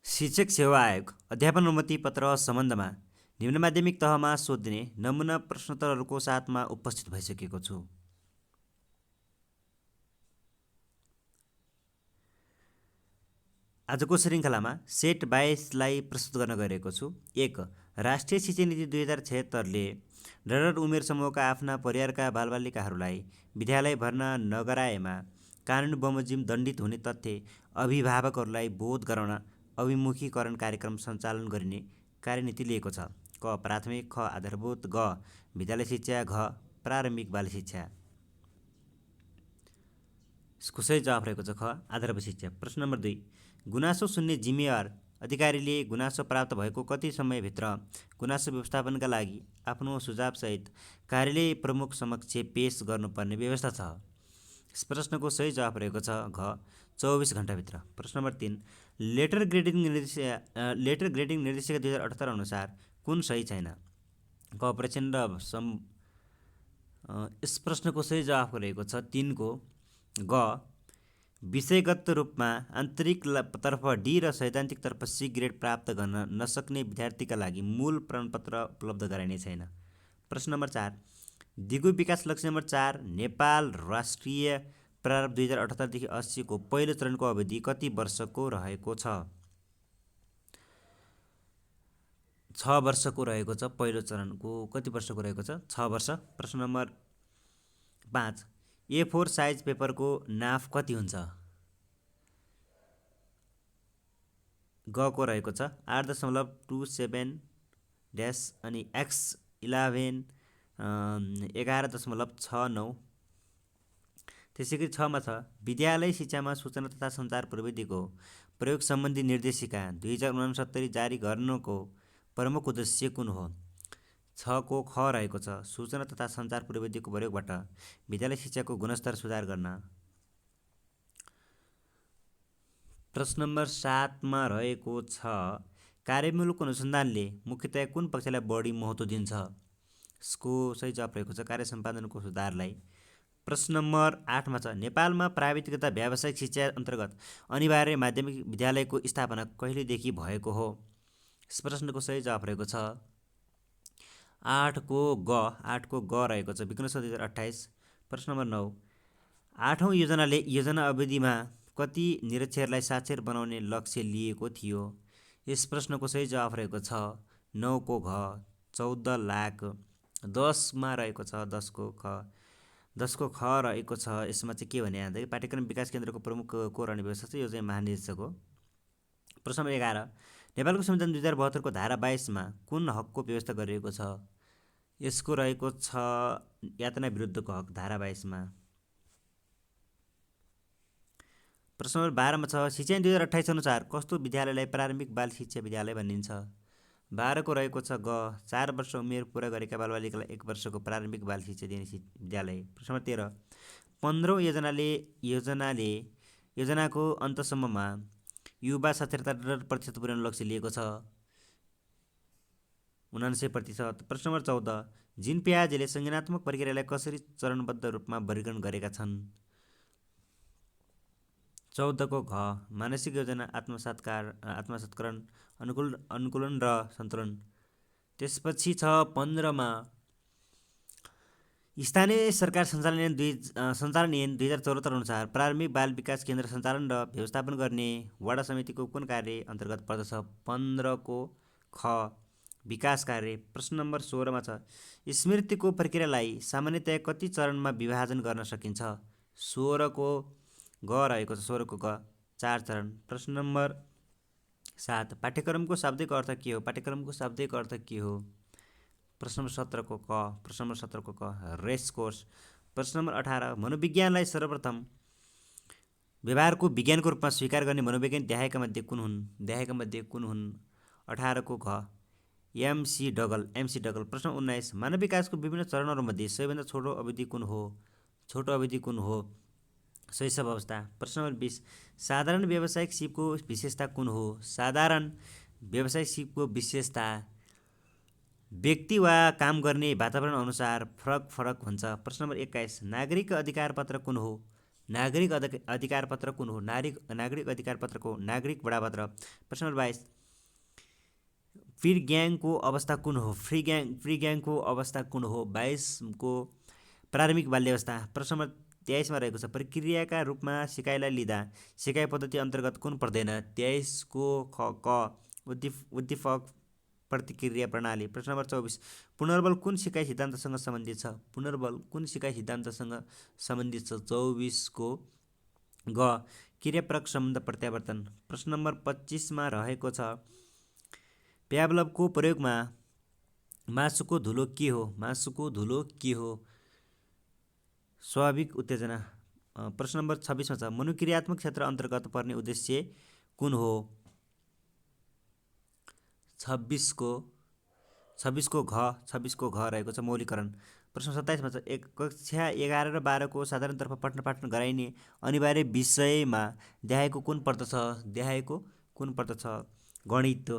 शिक्षक सेवा आयोग अध्यापन अनुमति पत्र सम्बन्धमा निम्न माध्यमिक तहमा सोधिने नमुना प्रश्नोत्तरहरूको साथमा उपस्थित भइसकेको छु। आजको श्रृङ्खलामा सेट 22लाई प्रस्तुत गर्न गइरहेको छु। 1. राष्ट्रिय शिक्षा नीति 2076ले डर उमेर समूहका आफ्ना परिवारका बालबालिकाहरूलाई विद्यालय भर्ना नगराएमा कानुनी बमोजिम दण्डित हुने तथ्य अभिभावकहरूलाई बोध गराउन अभिमुखीकरण कार्यक्रम सञ्चालन गरिने कार्यनीति लिएको छ। क. प्राथमिक, ख. आधारभूत, ग. विद्यालय शिक्षा, घ. प्रारम्भिक बाल शिक्षा। यसको सही जवाफ रहेको छ ख. आधारभूत शिक्षा। प्रश्न नम्बर 2. गुनासो सुन्ने जिम्मेवार अधिकारीले गुनासो प्राप्त भएको कति समयभित्र गुनासो व्यवस्थापनका लागि आफ्नो सुझावसहित कार्यालय प्रमुख समक्ष पेश गर्नुपर्ने व्यवस्था छ? यस प्रश्नको सही जवाफ रहेको छ घ. 24 घण्टाभित्र। प्रश्न नम्बर 3. लेटर ग्रेडिङ निर्देशिका 2078 अनुसार कुन सही छैन? क. प्रचण्ड यस प्रश्नको सही जवाफ रहेको छ 3 को ग. विषयगत रूपमा आन्तरिक तर्फ डी र सैद्धान्तिक तर्फ सी ग्रेड प्राप्त गर्न नसक्ने विद्यार्थीका लागि मूल प्रमाणपत्र उपलब्ध गराइने छैन। प्रश्न नम्बर 4. दिगो विकास लक्ष्य नम्बर 4 नेपाल राष्ट्रिय प्रारम्भ 2078 देखि 80 को पहिलो चरणको अवधि कति वर्षको रहेको छ? 6 वर्षको रहेको छ। पहिलो चरणको कति वर्षको रहेको छ? 6 वर्ष। प्रश्न नम्बर 5. A4 साइज पेपरको नाफ कति हुन्छ? ग को रहेको छ 8.27- अनि x 11 11.69। त्यसै गरी 6 मा छ विद्यालय शिक्षामा सूचना तथा सञ्चार प्रविधिको प्रयोग सम्बन्धी निर्देशिका 2069 जारी गर्नको प्रमुख उद्देश्य कुन हो? 6 को ख रहेको छ सूचना तथा सञ्चार प्रविधिको प्रयोगबाट विद्यालय शिक्षाको गुणस्तर सुधार गर्न। प्रश्न नम्बर 7 मा रहेको छ कार्यमूलक अनुसन्धानले मुख्यतया कुन पक्षलाई बढी महत्त्व दिन्छ? यसको सही जवाफ रहेको छ कार्य सम्पादनको सुधारलाई। प्रश्न नम्बर 8 मा छ नेपालमा प्राविधिक तथा व्यावसायिक शिक्षा अन्तर्गत अनिवार्य माध्यमिक विद्यालयको स्थापना कहिलेदेखि भएको हो? यस प्रश्नको सही जवाफ रहेको छ 8 को ग रहेको छ विक्रम 2028। प्रश्न नम्बर 9. 8औं योजनाले योजना अवधिमा कति निरक्षरलाई साक्षर बनाउने लक्ष्य लिएको थियो? यस प्रश्नको सही जवाफ रहेको छ 9 को घ 14 लाख। 10 मा रहेको छ 10 को ख रहेको छ। यसमा चाहिँ के भने भन्दाखेरि पाठ्यक्रम विकास केन्द्रको प्रमुख को रहने व्यवस्था छ, यो चाहिँ महानिर्देशक हो। प्रश्न नम्बर 11. नेपालको संविधान 2072 को धारा 22 मा कुन हकको व्यवस्था गरिएको छ? यसको रहेको छ यातना विरुद्धको हक धारा 22 मा। प्रश्न नम्बर 12 मा छ शिक्षा 2028 अनुसार कस्तो विद्यालयलाई प्रारम्भिक बाल शिक्षा विद्यालय भनिन्छ? 12 को रहेको छ ग 4 वर्ष उमेर पुरा गरेका बालबालिकालाई 1 वर्षको प्रारम्भिक बाल शिक्षा दिने विद्यालय। प्रश्न नम्बर 13. 15औं योजनाको अन्तसम्ममा युवा साक्षरता दर प्रतिशत पुर्याउन लक्ष्य लिएको छ 99%। प्रश्न नम्बर 14. जिन प्याजले संज्ञानात्मक प्रक्रियालाई कसरी चरणबद्ध रूपमा वर्गीकरण गरेका छन्? 14 को घ मानसिक योजना, आत्मसात्करण, अनुकूलन र सन्तुलन। त्यसपछि छ 15 मा स्थानीय सरकार सञ्चालन ऐन 2074 अनुसार प्रारम्भिक बाल विकास केन्द्र सञ्चालन र व्यवस्थापन गर्ने वडा समितिको कुन कार्य अन्तर्गत पर्दछ? 15 को ख विकास कार्य। प्रश्न नम्बर 16 मा छ स्मृतिको प्रक्रियालाई सामान्यतया कति चरणमा विभाजन गर्न सकिन्छ? 16 को ग रहेको छ 16 को ग 4 चरण। प्रश्न नम्बर 7. पाठ्यक्रमको शाब्दिक अर्थ के हो? पाठ्यक्रमको शाब्दिक अर्थ के हो? प्रश्न नम्बर 17 को क। प्रश्न नम्बर 17 को क रेस कोर्स। प्रश्न नम्बर 18. मनोविज्ञानलाई सर्वप्रथम व्यवहारको विज्ञानको रूपमा स्वीकार गर्ने मनोवैज्ञानिक देहायका मध्ये कुन हुन्? 18 को घ एमसी डगल। प्रश्न 19. मानव विकासको विभिन्न चरणहरूमध्ये सबैभन्दा छोटो अवधि कुन हो? शैशव अवस्था। प्रश्न नम्बर 20. साधारण व्यावसायिक सिपको विशेषता कुन हो? साधारण व्यावसायिक सिपको विशेषता व्यक्ति वा काम गर्ने वातावरण अनुसार फरक हुन्छ। प्रश्न नम्बर 21. नागरिक अधिकार पत्र कुन हो? नागरिक अधिकार पत्र कुन हो? नागरिक अधिकार पत्रको नागरिक बडापत्र। प्रश्न नम्बर 22 फ्री ग्याङको अवस्था कुन हो? फ्री ग्याङको अवस्था कुन हो? 22 को प्रारम्भिक बाल्यावस्था। प्रश्न नम्बर 23 मा रहेको छ प्रक्रियाका रूपमा सिकाइलाई लिँदा सिकाइ पद्धति अन्तर्गत कुन पर्दैन? 23 को क उद्दीपक प्रतिक्रिया प्रणाली। प्रश्न नम्बर 24 पुनर्बल कुन सिकाइ सिद्धान्तसँग सम्बन्धित छ? पुनर्बल कुन सिकाइ सिद्धान्तसँग सम्बन्धित छ? 24 को ग क्रियापरक सम्बन्ध प्रत्यावर्तन। प्रश्न नम्बर 25 मा रहेको छ प्याभलभको प्रयोगमा मासुको धुलो के हो? मासुको धुलो के हो? स्वाभाविक उत्तेजना। प्रश्न नम्बर 26 मा छ मनोक्रियात्मक क्षेत्र अन्तर्गत पर्ने उद्देश्य कुन हो? 26 को घ रहेको छ मौलिकरण। प्रश्न 27 मा छ कक्षा 11 र 12 को साधारणतर्फ पठन पाठन गराइने अनिवार्य विषयमा देखाएको कुन पर्दछ? गणित।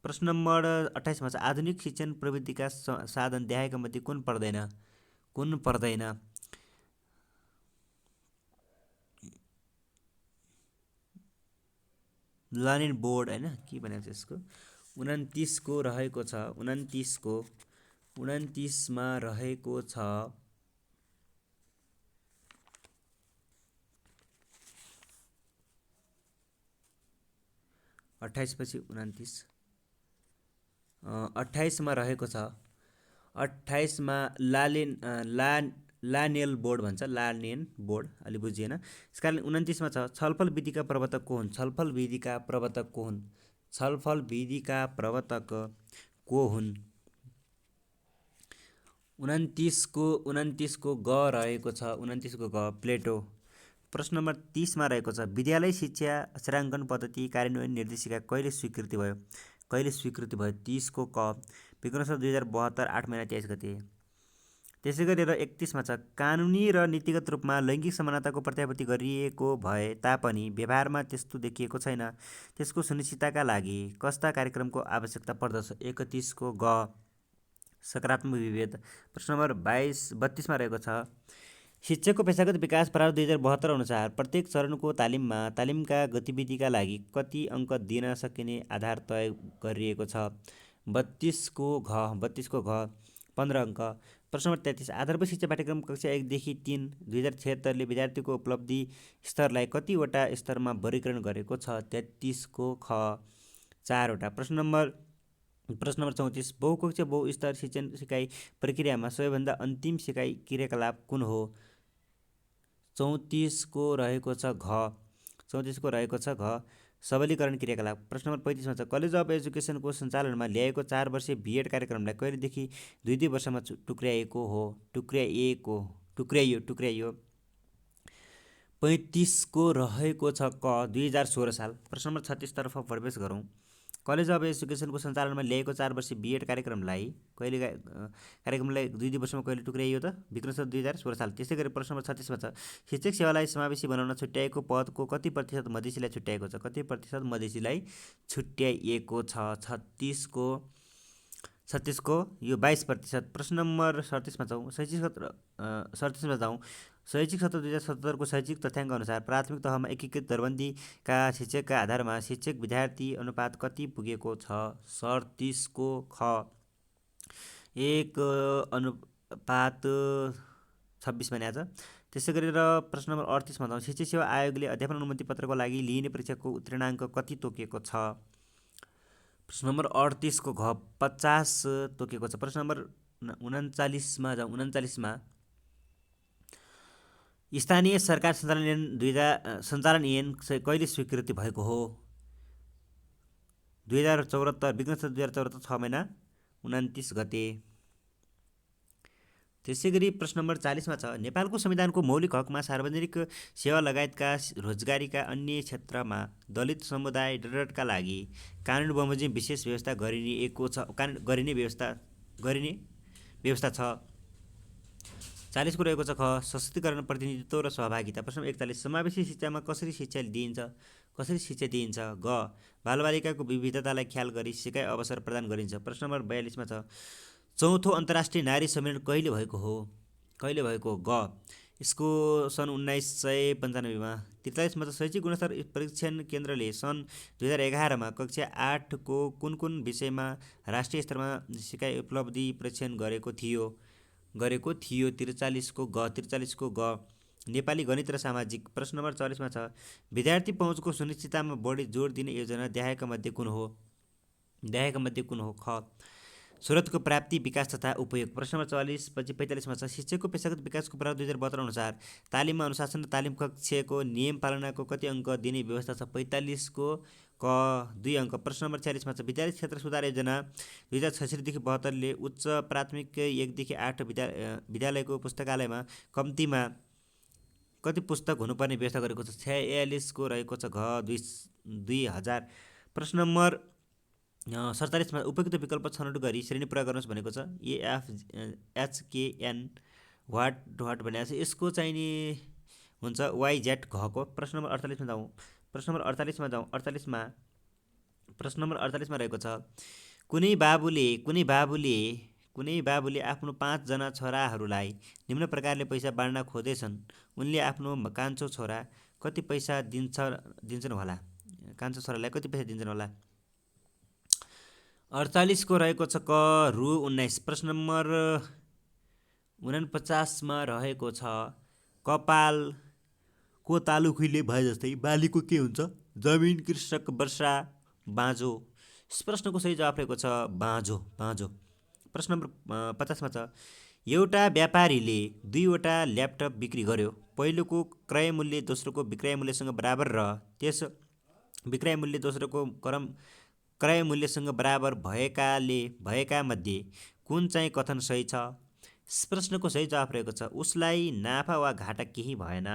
प्रश्न नम्बर 28 मा छ आधुनिक शिक्षण प्रविधिका साधन देखाएका मध्ये कुन पर्दैन? लर्निङ बोर्ड हैन के भनेको छ यसको? 29 को रहेको छ 29 मा रहेको छ 28 पछि 29 28 मा रहेको छ 28 मा लानेल बोर्ड भन्छ लानेन बोर्ड अलि बुझिएन। यसकारण 29 मा छ छलफल विधिका प्रवर्तक को हुन्? छलफल विधिका प्रवर्तक को हुन्? 29 को ग रहेको छ 29 को ग प्लेटो। प्रश्न नम्बर 30 मा रहेको छ विद्यालय शिक्षा अक्षराङ्कन पद्धति कार्यान्वयन निर्देशिका कहिले स्वीकृति भयो? 30 को क विक्रम 2072 8 महिना 23 गते। त्यसै गरेर 31 मा छ कानुनी र नीतिगत रूपमा लैङ्गिक समानताको प्रत्याभूति गरिएको भए तापनि व्यवहारमा त्यस्तो देखिएको छैन। त्यसको सुनिश्चितताका लागि कस्ता कार्यक्रमको आवश्यकता पर्दछ? 31 को ग सकारात्मक विभेद। प्रश्न नम्बर 32 मा रहेको छ शिक्षकको पेशागत विकास प्रारूप 2072 अनुसार प्रत्येक चरणको तालिमका गतिविधिका लागि कति अङ्क दिन सकिने आधार तय गरिएको छ? 32 को घ 15 अङ्क। प्रश्न नम्बर 33 आधारभूत शिक्षा पाठ्यक्रम कक्षा 1 देखि 3 2076 ले विद्यार्थीको उपलब्धि स्तरलाई कतिवटा स्तरमा वर्गीकरण गरेको छ? 33 को ख 4 वटा। प्रश्न नम्बर 34 बहुकक्षीय बहुस्तर शिक्षण सिकाइ प्रक्रियामा सबैभन्दा अन्तिम सिकाइ क्रियाकलाप कुन हो? 34 को रहेको छ घ सबलीकरण क्रियाकलाप। प्रश्न नम्बर 35 मा छ कलेज अफ एजुकेसनको सञ्चालनमा ल्याएको 4 वर्षीय बिएड कार्यक्रमलाई कहिलेदेखि 2 वर्षमा टुक्र्याइयो? 35 को रहेको छ क 2016 साल। प्रश्न नम्बर 36 तर्फ प्रवेश गरौँ। कलेज अफ एजुकेसनको सञ्चालनमा ल्याएको 4 वर्षीय बिएड कार्यक्रमलाई 2 वर्षमा कहिले टुक्र्याइयो त? विक्रम 2016 साल। त्यसै गरी प्रश्न नम्बर 36 मा छ शिक्षक सेवालाई समावेशी बनाउन छुट्याएको पदको कति प्रतिशत मधेसीलाई छुट्याएको छ? कति प्रतिशत मधेसीलाई छुट्याइएको छ? 36 को यो 22%। प्रश्न नम्बर 37 मा जाउँ शैक्षिक सत्र 2077 को शैक्षिक तथ्याङ्क अनुसार प्राथमिक तहमा एकीकृत दरबन्दीका शिक्षकका आधारमा शिक्षक विद्यार्थी अनुपात कति पुगेको छ? 37 को ख 1 अनुपात 26 भनिएको छ। त्यसै गरेर प्रश्न नम्बर 38 मा जाउँ शिक्षक सेवा आयोगले अध्यापन अनुमति पत्रको लागि लिइने परीक्षाको उत्तीर्णाङ्क कति तोकेको छ? प्रश्न नम्बर 38 को घ 50 तोकेको छ। प्रश्न नम्बर 39 मा जाउँ 39 मा स्थानीय सरकार सञ्चालन ऐन कहिले स्वीकृति भएको हो? 2074 विक्रम 2074 6 महिना 29 गते। त्यसै गरी प्रश्न नम्बर 40 मा छ नेपालको संविधानको मौलिक हकमा सार्वजनिक सेवा लगायतका रोजगारीका अन्य क्षेत्रमा दलित समुदाय डरका लागि कानुनी बमोजिम विशेष व्यवस्था गरिने व्यवस्था छ। 40 को रहेको छ ख सशक्तिकरण प्रतिनिधित्व र सहभागिता। प्रश्न 41 समावेशी शिक्षामा कसरी शिक्षा दिइन्छ? ग बालबालिकाको विविधतालाई ख्याल गरी सिकाइ अवसर प्रदान गरिन्छ। प्रश्न नम्बर 42 मा छ चौथो अन्तर्राष्ट्रिय नारी सम्मेलन कहिले भएको? ग यसको सन् 1995मा। 43मा शैक्षिक गुणस्तर परीक्षण केन्द्रले सन् 2011मा कक्षा 8को कुन कुन विषयमा राष्ट्रिय स्तरमा सिकाइ उपलब्धि परीक्षण गरेको थियो? 43को ग नेपाली गणित र सामाजिक। प्रश्न नम्बर 44मा छ विद्यार्थी पहुँचको सुनिश्चिततामा बढी जोड दिने योजना देखाएका मध्ये कुन हो? ख स्रोतको प्राप्ति, विकास तथा उपयोग। प्रश्न नम्बर 44 पछि 45मा छ शिक्षकको पेशागत विकासको प्रावधान 2072 अनुसार तालिममा अनुशासन र तालिम कक्षको नियम पालनाको कति अङ्क दिने व्यवस्था छ? 45को क 2 अङ्क। प्रश्न नम्बर 46मा छ विद्यालय क्षेत्र सुधार योजना 2066देखि 72ले उच्च प्राथमिक 1 देखि 8 विद्यालयको पुस्तकालयमा कम्तीमा कति पुस्तक हुनुपर्ने व्यवस्था गरेको छ? 46को रहेको छ घ 2000। प्रश्न नम्बर 47मा उपयुक्त विकल्प छनौट गरी श्रेणी पुरा गर्नुहोस् भनेको छ। AFHKN वाट भनेको छ यसको चाहिने हुन्छ YZ घको। प्रश्न नम्बर 48मा जाउँ। प्रश्न नम्बर 48मा रहेको छ कुनै बाबुले आफ्नो 5 जना छोराहरूलाई निम्न प्रकारले पैसा बाँड्न खोज्दैछन्। उनले आफ्नो कान्छो छोरालाई कति पैसा दिन्छन् होला? 48को रहेको छ क रु 19। प्रश्न नम्बर 49मा रहेको छ कपालको तालु खुइले भए जस्तै बालीको के हुन्छ? जमिन, कृषक, वर्षा, बाँझो। यस प्रश्नको सही जवाफ रहेको छ बाँझो। प्रश्न नम्बर 50मा छ एउटा व्यापारीले 2वटा ल्यापटप बिक्री गर्यो। पहिलोको क्रय मूल्य दोस्रोको विक्रय मूल्यसँग बराबर र त्यस विक्रय मूल्य दोस्रोको क्रय मूल्यसँग बराबर भएका मध्ये कुन चाहिँ कथन सही छ? यस प्रश्नको सही जवाफ रहेको छ उसलाई नाफा वा घाटा केही भएन।